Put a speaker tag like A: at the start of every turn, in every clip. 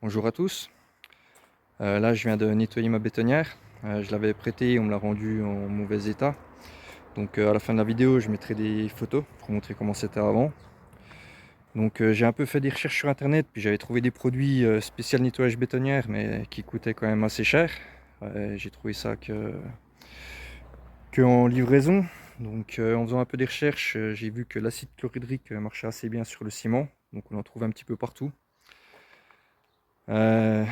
A: Bonjour à tous. Là, je viens de nettoyer ma bétonnière. Je l'avais prêtée, on me l'a rendue en mauvais état. Donc, à la fin de la vidéo, je mettrai des photos pour montrer comment c'était avant. Donc, j'ai un peu fait des recherches sur internet, puis j'avais trouvé des produits spécial nettoyage bétonnière, mais qui coûtaient quand même assez cher. J'ai trouvé ça que en livraison. Donc, en faisant un peu des recherches, j'ai vu que l'acide chlorhydrique marchait assez bien sur le ciment. Donc, on en trouve un petit peu partout. Euh,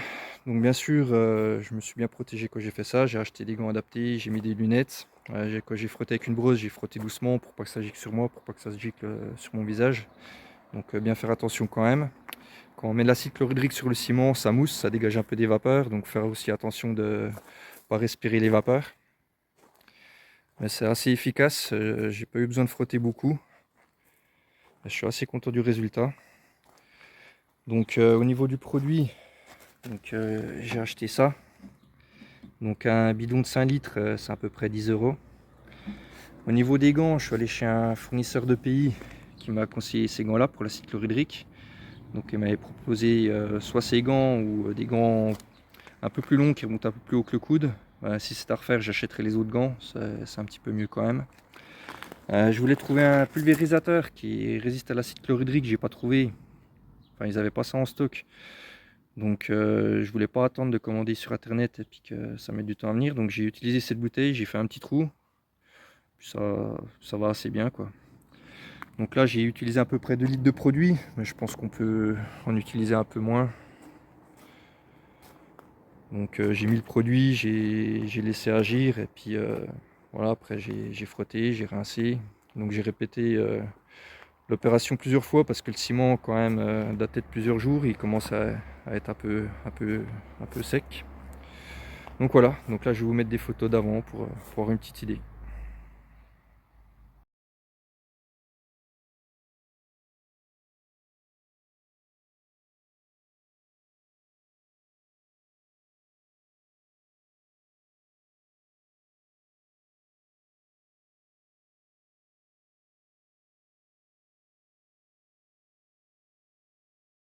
A: donc bien sûr, je me suis bien protégé quand j'ai fait ça. J'ai acheté des gants adaptés, j'ai mis des lunettes. Quand j'ai frotté avec une brosse, j'ai frotté doucement pour pas que ça gicle sur moi, pour pas que ça se gicle sur mon visage. Donc bien faire attention quand même. Quand on met de l'acide chlorhydrique sur le ciment, ça mousse, ça dégage un peu des vapeurs. Donc faire aussi attention de pas respirer les vapeurs. Mais c'est assez efficace. J'ai pas eu besoin de frotter beaucoup. Je suis assez content du résultat. Donc au niveau du produit, j'ai acheté ça. Donc un bidon de 5 litres, c'est à peu près 10 euros. Au niveau des gants, je suis allé chez un fournisseur de pays qui m'a conseillé ces gants-là pour l'acide chlorhydrique. Donc il m'avait proposé soit ces gants ou des gants un peu plus longs qui remontent un peu plus haut que le coude. Si c'est à refaire, j'achèterai les autres gants, c'est un petit peu mieux quand même. Je voulais trouver un pulvérisateur qui résiste à l'acide chlorhydrique, j'ai pas trouvé. Enfin, ils n'avaient pas ça en stock. Donc je voulais pas attendre de commander sur internet et puis que ça mette du temps à venir. Donc j'ai utilisé cette bouteille, j'ai fait un petit trou. Puis ça va assez bien quoi. Donc là j'ai utilisé à peu près 2 litres de produit, mais je pense qu'on peut en utiliser un peu moins. Donc j'ai mis le produit, j'ai laissé agir et puis voilà, après j'ai frotté, j'ai rincé. Donc j'ai répété l'opération plusieurs fois parce que le ciment quand même datait de plusieurs jours, il commence à être un peu sec. Donc voilà, donc là je vais vous mettre des photos d'avant pour avoir une petite idée.